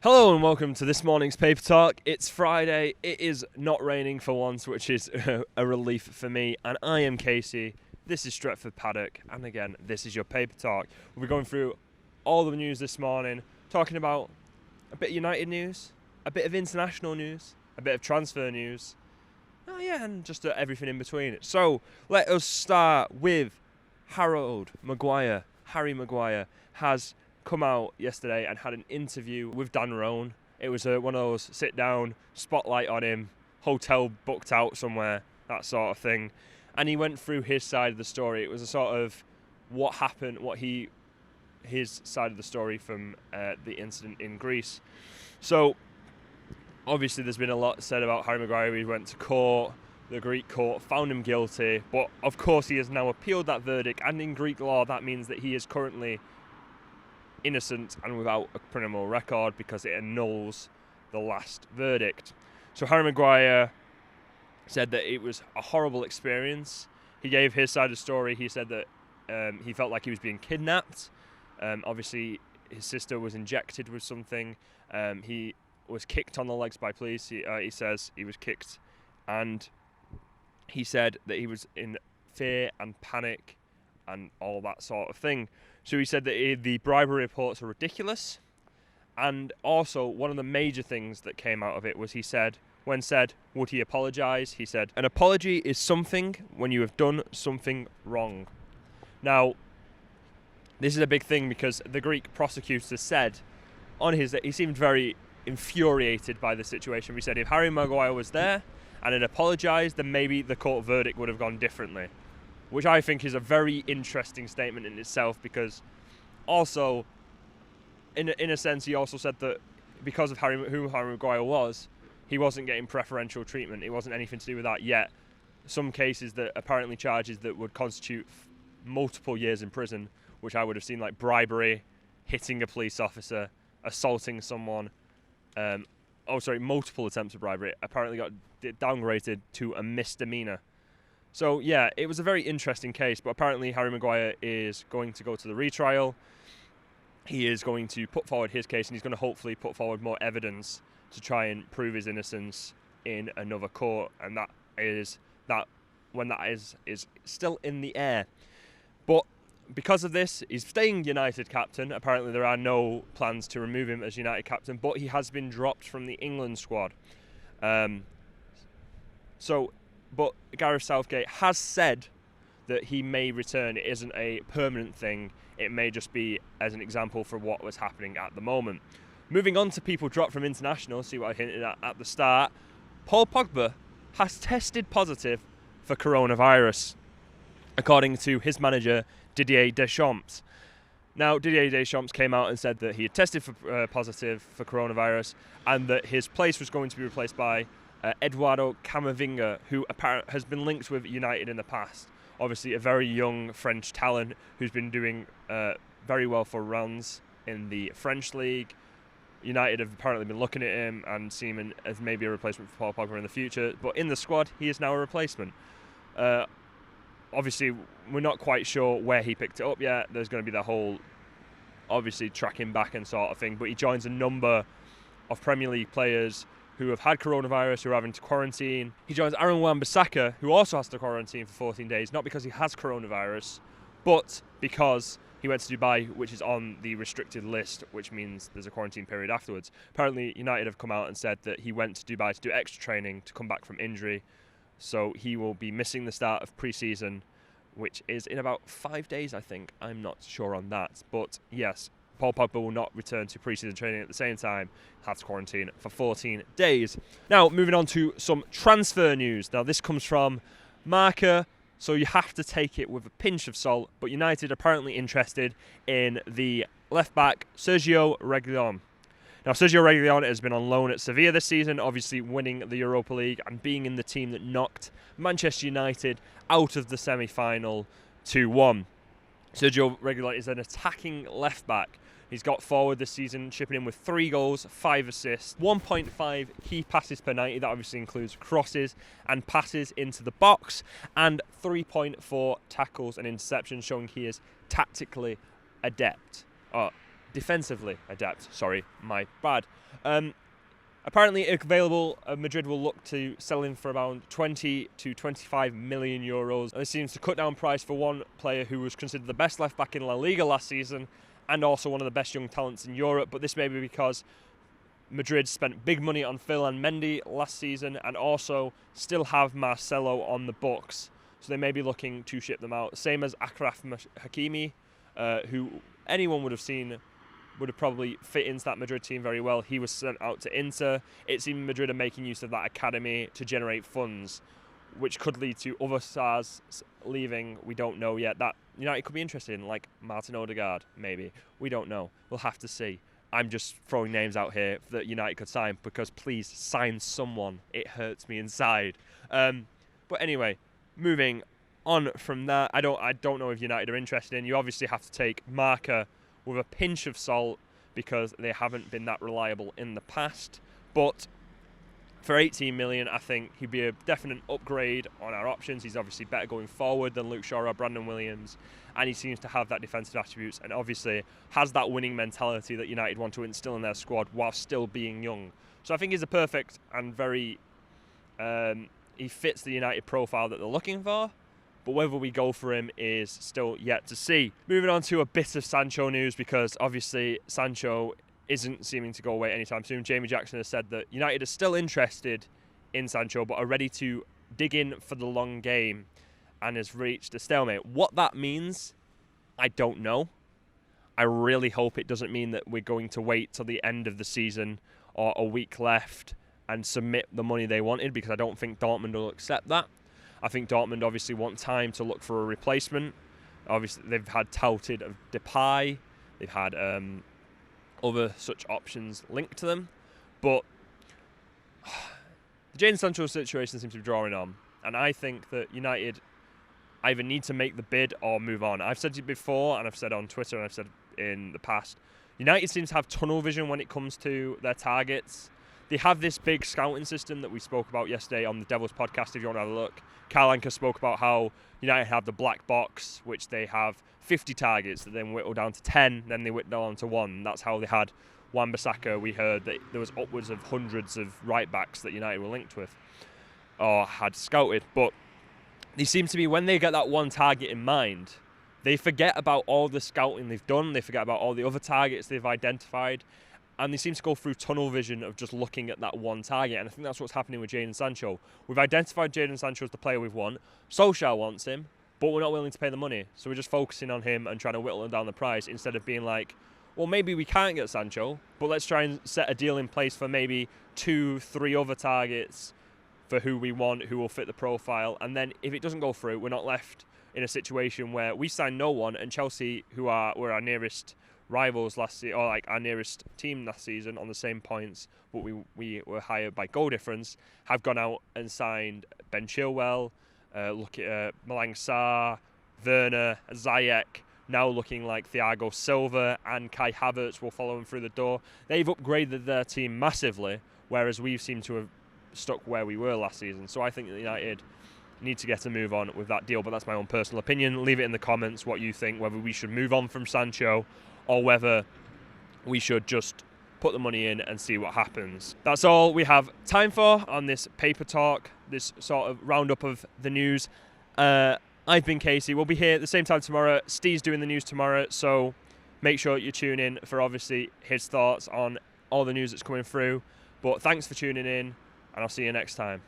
Hello and welcome to this morning's Paper Talk. It's Friday, it is not raining for once, which is a relief for me, and I am Casey. This is Stretford Paddock, and again, this is your Paper Talk. We'll be going through all the news this morning, talking about a bit of United news, a bit of international news, a bit of transfer news, and just everything in between. So, let us start with Harry Maguire has come out yesterday and had an interview with Dan Roan. It was one of those sit down, spotlight on him, hotel booked out somewhere, that sort of thing. And he went through his side of the story. It was a sort of what happened, his side of the story from the incident in Greece. So obviously there's been a lot said about Harry Maguire. He went to court, the Greek court found him guilty, but of course he has now appealed that verdict, and in Greek law that means that he is currently innocent and without a criminal record because it annuls the last verdict. So Harry Maguire said that it was a horrible experience. He gave his side of the story. He said that he felt like he was being kidnapped. Obviously his sister was injected with something. He was kicked on the legs by police. He says he was kicked, and he said that he was in fear and panic and all that sort of thing. So he said that the bribery reports are ridiculous, and also one of the major things that came out of it was when said, would he apologise? He said, an apology is something when you have done something wrong. Now, this is a big thing because the Greek prosecutor said that he seemed very infuriated by the situation. We said if Harry Maguire was there and had apologised, then maybe the court verdict would have gone differently, which I think is a very interesting statement in itself, because also, in a sense, he also said that because of who Harry Maguire was, he wasn't getting preferential treatment. It wasn't anything to do with that yet. Some cases that apparently charges that would constitute multiple years in prison, which I would have seen, like bribery, hitting a police officer, assaulting someone, multiple attempts of bribery, apparently got downgraded to a misdemeanor. So yeah, it was a very interesting case, but apparently Harry Maguire is going to go to the retrial. He is going to put forward his case, and he's going to hopefully put forward more evidence to try and prove his innocence in another court, and that is still in the air. But because of this, he's staying United captain. Apparently there are no plans to remove him as United captain, but he has been dropped from the England squad. But Gareth Southgate has said that he may return. It isn't a permanent thing. It may just be as an example for what was happening at the moment. Moving on to people dropped from international, see what I hinted at the start. Paul Pogba has tested positive for coronavirus, according to his manager, Didier Deschamps. Now, Didier Deschamps came out and said that he had tested positive for coronavirus, and that his place was going to be replaced by Eduardo Camavinga, who has been linked with United in the past. Obviously a very young French talent who's been doing very well for runs in the French league. United have apparently been looking at him and seeing him as maybe a replacement for Paul Pogba in the future, but in the squad he is now a replacement. Obviously we're not quite sure where he picked it up yet. There's going to be the whole obviously tracking back and sort of thing, but he joins a number of Premier League players who have had coronavirus, who are having to quarantine. He joins Aaron Wan-Bissaka, who also has to quarantine for 14 days, not because he has coronavirus, but because he went to Dubai, which is on the restricted list, which means there's a quarantine period afterwards. Apparently, United have come out and said that he went to Dubai to do extra training to come back from injury, so he will be missing the start of pre-season, which is in about 5 days, I think. I'm not sure on that, but yes, Paul Pogba will not return to pre-season training at the same time, have to quarantine for 14 days. Now, moving on to some transfer news. Now, this comes from Marca, so you have to take it with a pinch of salt, but United are apparently interested in the left-back Sergio Reguilon. Now, Sergio Reguilon has been on loan at Sevilla this season, obviously winning the Europa League and being in the team that knocked Manchester United out of the semi-final 2-1. Sergio Reguilon is an attacking left-back. He's got forward this season, chipping in with 3 goals, 5 assists, 1.5 key passes per 90. That obviously includes crosses and passes into the box, and 3.4 tackles and interceptions, showing he is tactically adept. defensively adept. Sorry, my bad. Apparently available, Madrid will look to sell him for around 20 to 25 million euros. And this seems to cut down price for one player who was considered the best left back in La Liga last season and also one of the best young talents in Europe. But this may be because Madrid spent big money on Phil and Mendy last season and also still have Marcelo on the books. So they may be looking to ship them out. Same as Achraf Hakimi, who anyone would have probably fit into that Madrid team very well. He was sent out to Inter. It seems Madrid are making use of that academy to generate funds, which could lead to other stars leaving. We don't know yet. That United could be interested in, like Martin Odegaard, maybe. We don't know. We'll have to see. I'm just throwing names out here that United could sign because please sign someone. It hurts me inside. But anyway, moving on from that, I don't know if United are interested in. You obviously have to take Marca with a pinch of salt because they haven't been that reliable in the past. But for 18 million, I think he'd be a definite upgrade on our options. He's obviously better going forward than Luke Shaw or Brandon Williams, and he seems to have that defensive attributes and obviously has that winning mentality that United want to instill in their squad while still being young. So I think he's a perfect and very he fits the United profile that they're looking for. But whether we go for him is still yet to see. Moving on to a bit of Sancho news, because obviously Sancho isn't seeming to go away anytime soon. Jamie Jackson has said that United are still interested in Sancho but are ready to dig in for the long game and has reached a stalemate. What that means, I don't know. I really hope it doesn't mean that we're going to wait till the end of the season or a week left and submit the money they wanted, because I don't think Dortmund will accept that. I think Dortmund obviously want time to look for a replacement. Obviously, they've had touted of Depay. They've had other such options linked to them. But the Jadon Sancho situation seems to be drawing on. And I think that United either need to make the bid or move on. I've said it before, and I've said on Twitter, and I've said in the past, United seems to have tunnel vision when it comes to their targets. They have this big scouting system that we spoke about yesterday on the Devils podcast, if you want to have a look. Carl Anker spoke about how United have the black box, which they have 50 targets that then whittle down to 10, then they whittle down to 1. That's how they had Wan-Bissaka. We heard that there was upwards of hundreds of right-backs that United were linked with or had scouted. But they seem to be, when they get that one target in mind, they forget about all the scouting they've done. They forget about all the other targets they've identified. And they seem to go through tunnel vision of just looking at that one target. And I think that's what's happening with Jadon Sancho. We've identified Jadon Sancho as the player we've want. Solskjaer wants him, but we're not willing to pay the money. So we're just focusing on him and trying to whittle him down the price instead of being like, well, maybe we can't get Sancho, but let's try and set a deal in place for maybe 2-3 other targets for who we want, who will fit the profile. And then if it doesn't go through, we're not left in a situation where we sign no one and Chelsea, who were our nearest rivals last season, or like our nearest team last season on the same points, but we were higher by goal difference, have gone out and signed Ben Chilwell, look at Malang Sarr, Werner, Ziyech, now looking like Thiago Silva and Kai Havertz will follow him through the door. They've upgraded their team massively, whereas we've seemed to have stuck where we were last season. So I think that United need to get a move on with that deal, but that's my own personal opinion. Leave it in the comments what you think, whether we should move on from Sancho or whether we should just put the money in and see what happens. That's all we have time for on this paper talk, this sort of roundup of the news. I've been Casey. We'll be here at the same time tomorrow. Steve's doing the news tomorrow, so make sure you tune in for obviously his thoughts on all the news that's coming through. But thanks for tuning in, and I'll see you next time.